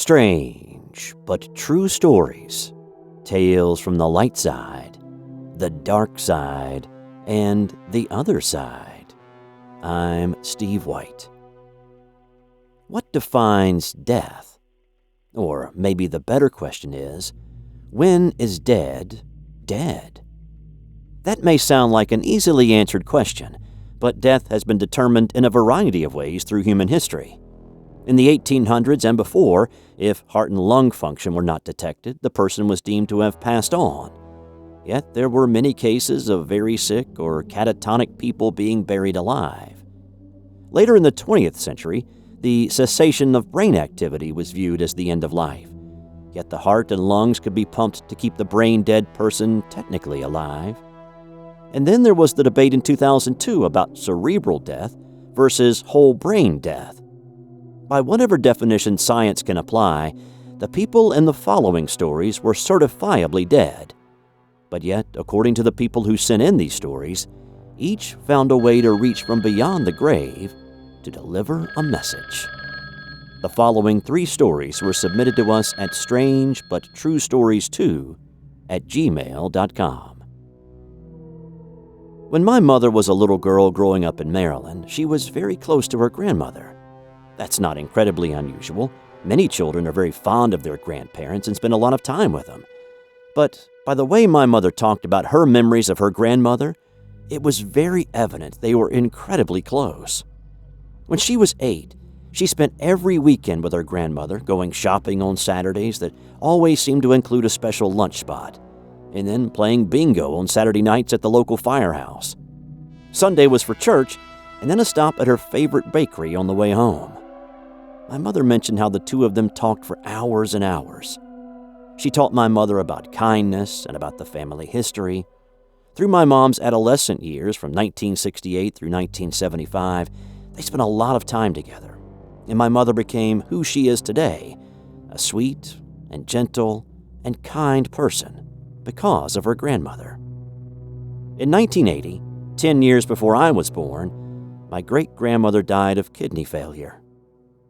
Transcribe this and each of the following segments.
Strange but true stories, tales from the light side, the dark side, and the other side. I'm Steve White. What defines death? Or maybe the better question is, when is dead dead? That may sound like an easily answered question, but death has been determined in a variety of ways through human history. In the 1800s and before, if heart and lung function were not detected, the person was deemed to have passed on. Yet there were many cases of very sick or catatonic people being buried alive. Later in the 20th century, the cessation of brain activity was viewed as the end of life. Yet the heart and lungs could be pumped to keep the brain-dead person technically alive. And then there was the debate in 2002 about cerebral death versus whole brain death. By whatever definition science can apply, the people in the following stories were certifiably dead. But yet, according to the people who sent in these stories, each found a way to reach from beyond the grave to deliver a message. The following 3 stories were submitted to us at strangebutTrueStories2@gmail.com. When my mother was a little girl growing up in Maryland, she was very close to her grandmother. That's not incredibly unusual. Many children are very fond of their grandparents and spend a lot of time with them. But by the way my mother talked about her memories of her grandmother, it was very evident they were incredibly close. When she was 8, she spent every weekend with her grandmother, going shopping on Saturdays that always seemed to include a special lunch spot, and then playing bingo on Saturday nights at the local firehouse. Sunday was for church, and then a stop at her favorite bakery on the way home. My mother mentioned how the two of them talked for hours and hours. She taught my mother about kindness and about the family history. Through my mom's adolescent years, from 1968 through 1975, they spent a lot of time together, and my mother became who she is today, a sweet and gentle and kind person because of her grandmother. In 1980, 10 years before I was born, my great-grandmother died of kidney failure.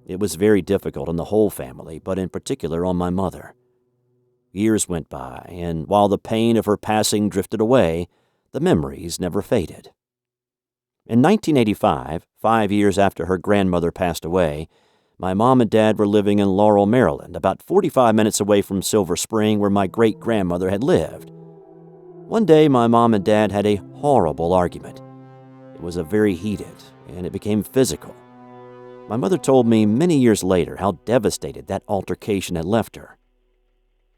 It was very difficult on the whole family, but in particular on my mother. Years went by, and while the pain of her passing drifted away, the memories never faded. In 1985, 5 years after her grandmother passed away, my mom and dad were living in Laurel, Maryland, about 45 minutes away from Silver Spring, where my great-grandmother had lived. One day, my mom and dad had a horrible argument. It was very heated, and it became physical. My mother told me many years later how devastated that altercation had left her.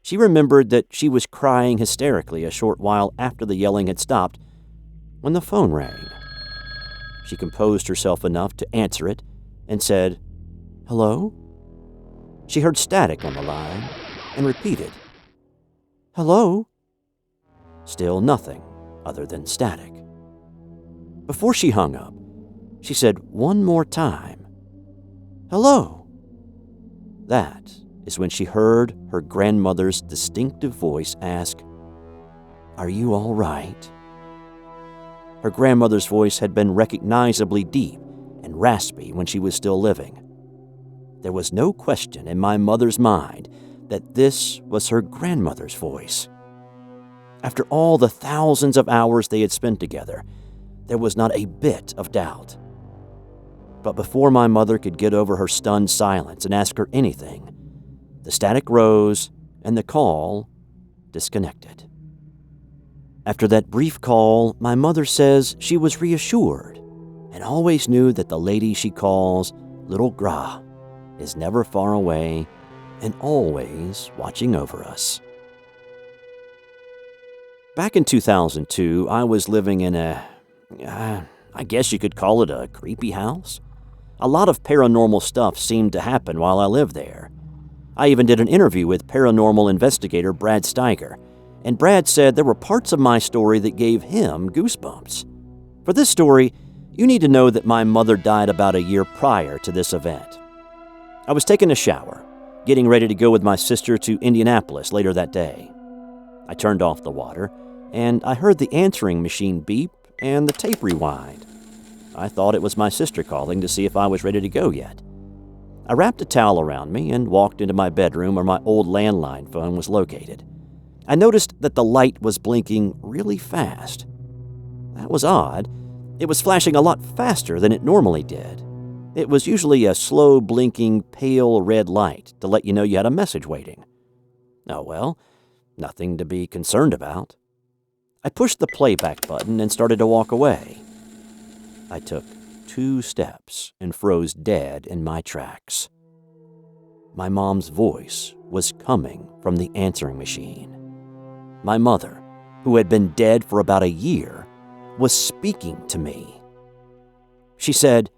She remembered that she was crying hysterically a short while after the yelling had stopped when the phone rang. She composed herself enough to answer it and said, "Hello?" She heard static on the line and repeated, "Hello?" Still nothing other than static. Before she hung up, she said one more time, "Hello." That is when she heard her grandmother's distinctive voice ask, "Are you all right?" Her grandmother's voice had been recognizably deep and raspy when she was still living. There was no question in my mother's mind that this was her grandmother's voice. After all the thousands of hours they had spent together, there was not a bit of doubt. But before my mother could get over her stunned silence and ask her anything, the static rose and the call disconnected. After that brief call, my mother says she was reassured and always knew that the lady she calls Little Gra is never far away and always watching over us. Back in 2002, I was living in I guess you could call it a creepy house. A lot of paranormal stuff seemed to happen while I lived there. I even did an interview with paranormal investigator Brad Steiger, and Brad said there were parts of my story that gave him goosebumps. For this story, you need to know that my mother died about a year prior to this event. I was taking a shower, getting ready to go with my sister to Indianapolis later that day. I turned off the water, and I heard the answering machine beep and the tape rewind. I thought it was my sister calling to see if I was ready to go yet. I wrapped a towel around me and walked into my bedroom where my old landline phone was located. I noticed that the light was blinking really fast. That was odd. It was flashing a lot faster than it normally did. It was usually a slow blinking pale red light to let you know you had a message waiting. Oh well, nothing to be concerned about. I pushed the playback button and started to walk away. I took 2 steps and froze dead in my tracks. My mom's voice was coming from the answering machine. My mother, who had been dead for about a year, was speaking to me. She said,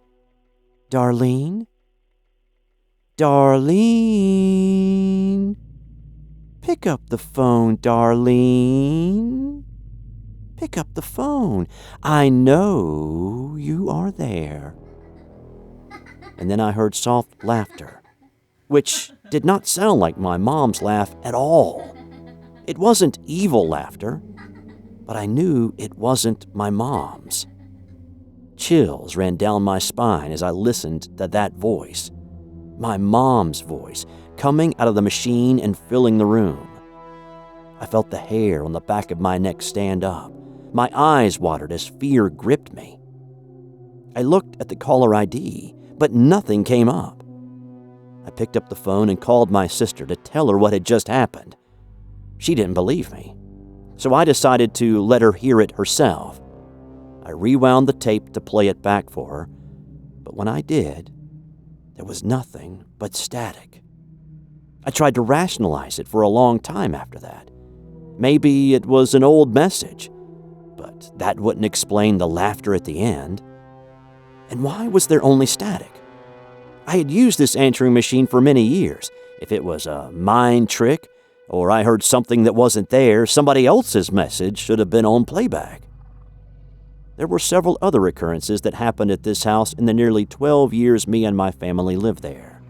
"Darlene? Darlene? Pick up the phone, Darlene. Pick up the phone. I know you are there." And then I heard soft laughter, which did not sound like my mom's laugh at all. It wasn't evil laughter, but I knew it wasn't my mom's. Chills ran down my spine as I listened to that voice. My mom's voice, coming out of the machine and filling the room. I felt the hair on the back of my neck stand up. My eyes watered as fear gripped me. I looked at the caller ID, but nothing came up. I picked up the phone and called my sister to tell her what had just happened. She didn't believe me, so I decided to let her hear it herself. I rewound the tape to play it back for her, but when I did, there was nothing but static. I tried to rationalize it for a long time after that. Maybe it was an old message, but that wouldn't explain the laughter at the end. And why was there only static? I had used this answering machine for many years. If it was a mind trick, or I heard something that wasn't there, somebody else's message should have been on playback. There were several other occurrences that happened at this house in the nearly 12 years me and my family lived there.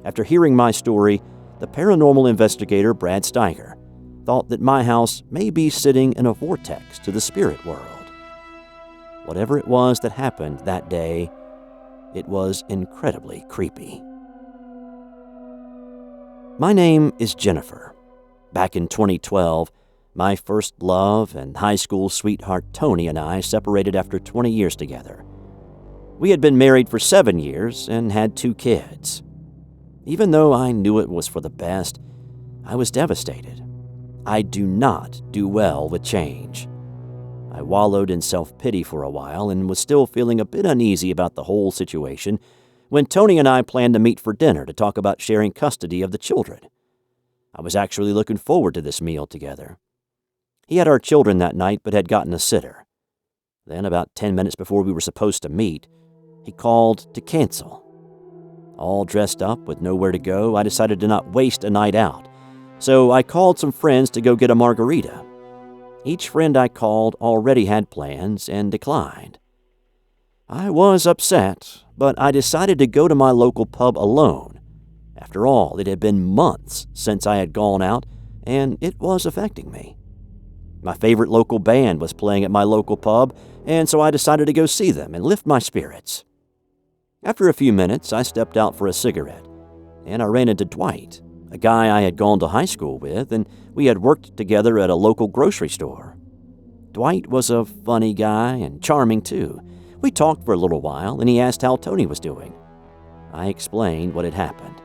After hearing my story, the paranormal investigator Brad Steiger thought that my house may be sitting in a vortex to the spirit world. Whatever it was that happened that day, it was incredibly creepy. My name is Jennifer. Back in 2012, my first love and high school sweetheart Tony and I separated after 20 years together. We had been married for 7 years and had 2 kids. Even though I knew it was for the best, I was devastated. I do not do well with change. I wallowed in self-pity for a while and was still feeling a bit uneasy about the whole situation when Tony and I planned to meet for dinner to talk about sharing custody of the children. I was actually looking forward to this meal together. He had our children that night but had gotten a sitter. Then, about 10 minutes before we were supposed to meet, he called to cancel. All dressed up with nowhere to go, I decided to not waste a night out, so I called some friends to go get a margarita. Each friend I called already had plans and declined. I was upset, but I decided to go to my local pub alone. After all, it had been months since I had gone out, and it was affecting me. My favorite local band was playing at my local pub, and so I decided to go see them and lift my spirits. After a few minutes, I stepped out for a cigarette, and I ran into Dwight, a guy I had gone to high school with, and we had worked together at a local grocery store. Dwight was a funny guy and charming too. We talked for a little while, and he asked how Tony was doing. I explained what had happened.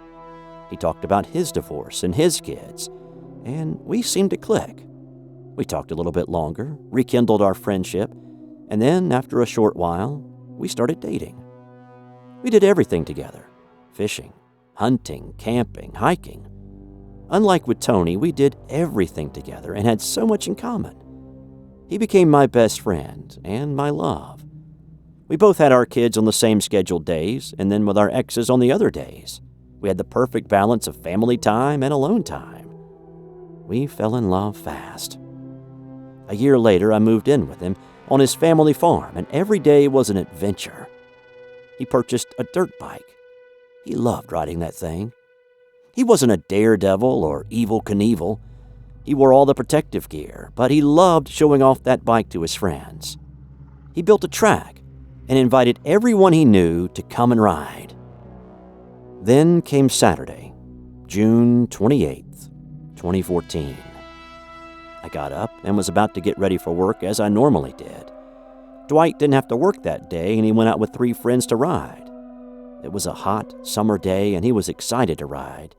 He talked about his divorce and his kids, and we seemed to click. We talked a little bit longer, rekindled our friendship, and then, after a short while, we started dating. We did everything together: fishing, hunting, camping, hiking. Unlike with Tony, we did everything together and had so much in common. He became my best friend and my love. We both had our kids on the same scheduled days, and then with our exes on the other days. We had the perfect balance of family time and alone time. We fell in love fast. A year later, I moved in with him on his family farm, and every day was an adventure. He purchased a dirt bike. He loved riding that thing. He wasn't a daredevil or Evel Knievel. He wore all the protective gear, but he loved showing off that bike to his friends. He built a track and invited everyone he knew to come and ride. Then came Saturday, June 28th, 2014. I got up and was about to get ready for work as I normally did. Dwight didn't have to work that day, and he went out with 3 friends to ride. It was a hot summer day, and he was excited to ride.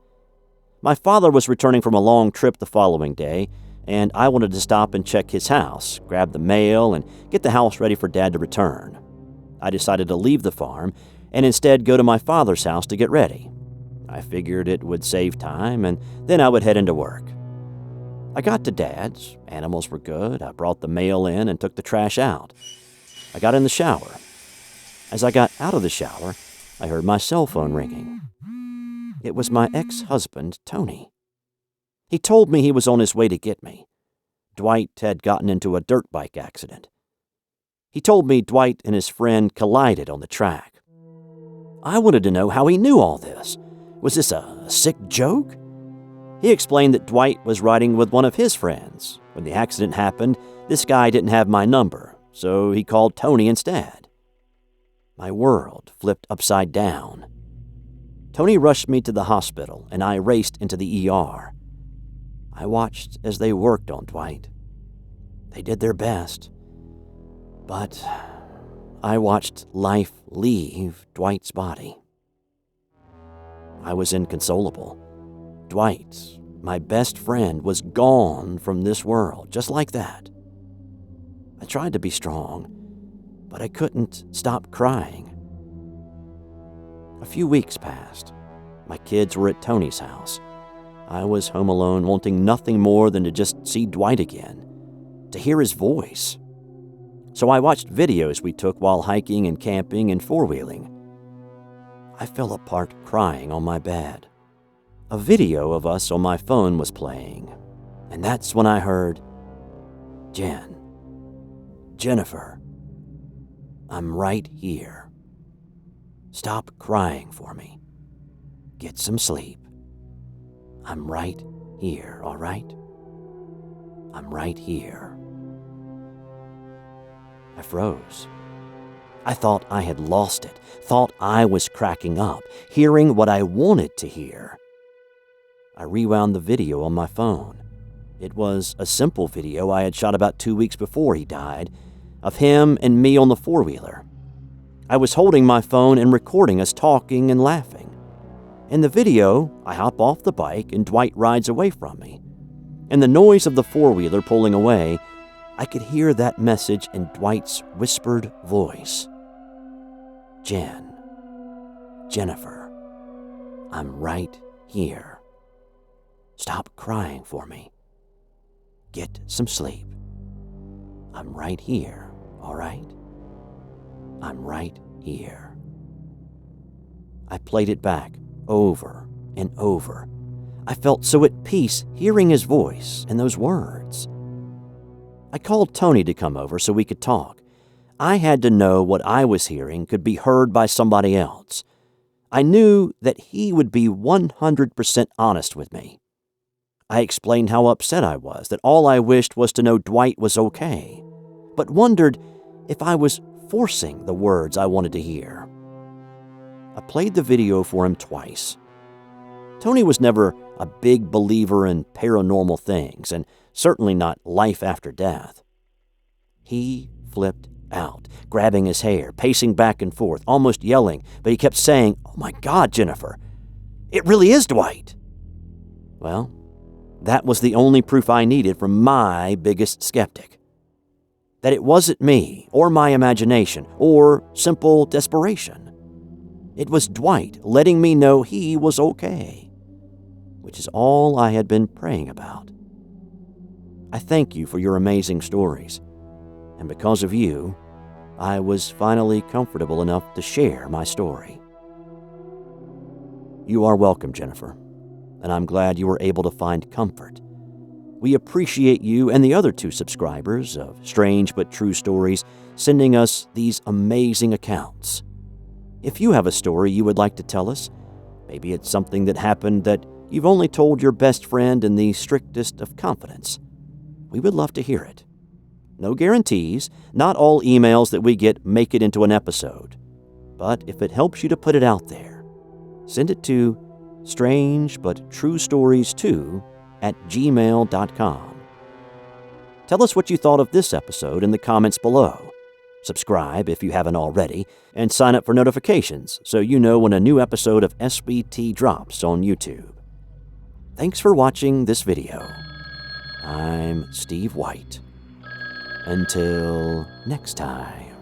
My father was returning from a long trip the following day, and I wanted to stop and check his house, grab the mail, and get the house ready for Dad to return. I decided to leave the farm and instead go to my father's house to get ready. I figured it would save time, and then I would head into work. I got to Dad's. Animals were good. I brought the mail in and took the trash out. I got in the shower. As I got out of the shower, I heard my cell phone ringing. It was my ex-husband, Tony. He told me he was on his way to get me. Dwight had gotten into a dirt bike accident. He told me Dwight and his friend collided on the track. I wanted to know how he knew all this. Was this a sick joke? He explained that Dwight was riding with one of his friends. When the accident happened, this guy didn't have my number, so he called Tony instead. My world flipped upside down. Tony rushed me to the hospital, and I raced into the ER. I watched as they worked on Dwight. They did their best. But I watched life leave Dwight's body. I was inconsolable. Dwight, my best friend, was gone from this world, just like that. I tried to be strong, but I couldn't stop crying. A few weeks passed. My kids were at Tony's house. I was home alone, wanting nothing more than to just see Dwight again, to hear his voice. So I watched videos we took while hiking and camping and four-wheeling. I fell apart crying on my bed. A video of us on my phone was playing, and that's when I heard, Jennifer, I'm right here. Stop crying for me. Get some sleep. I'm right here, all right? I'm right here. I froze. I thought I had lost it, thought I was cracking up, hearing what I wanted to hear. I rewound the video on my phone. It was a simple video I had shot about 2 weeks before he died, of him and me on the four-wheeler. I was holding my phone and recording us talking and laughing. In the video, I hop off the bike and Dwight rides away from me. In the noise of the four-wheeler pulling away, I could hear that message in Dwight's whispered voice. Jennifer, I'm right here. Stop crying for me. Get some sleep. I'm right here, all right? I'm right here. I played it back over and over. I felt so at peace hearing his voice and those words. I called Tony to come over so we could talk. I had to know what I was hearing could be heard by somebody else. I knew that he would be 100% honest with me. I explained how upset I was, that all I wished was to know Dwight was okay, but wondered if I was forcing the words I wanted to hear. I played the video for him twice. Tony was never a big believer in paranormal things, and certainly not life after death. He flipped out, grabbing his hair, pacing back and forth, almost yelling, but he kept saying, "Oh my God, Jennifer, it really is Dwight." Well, that was the only proof I needed from my biggest skeptic. That it wasn't me, or my imagination, or simple desperation. It was Dwight letting me know he was okay, which is all I had been praying about. I thank you for your amazing stories, and because of you, I was finally comfortable enough to share my story. You are welcome, Jennifer, and I'm glad you were able to find comfort. We appreciate you and the other 2 subscribers of Strange But True Stories sending us these amazing accounts. If you have a story you would like to tell us, maybe it's something that happened that you've only told your best friend in the strictest of confidence, we would love to hear it. No guarantees. Not all emails that we get make it into an episode. But if it helps you to put it out there, send it to strangebutTrueStories2@gmail.com. Tell us what you thought of this episode in the comments below. Subscribe if you haven't already, and sign up for notifications so you know when a new episode of SBT drops on YouTube. Thanks for watching this video. I'm Steve White. Until next time.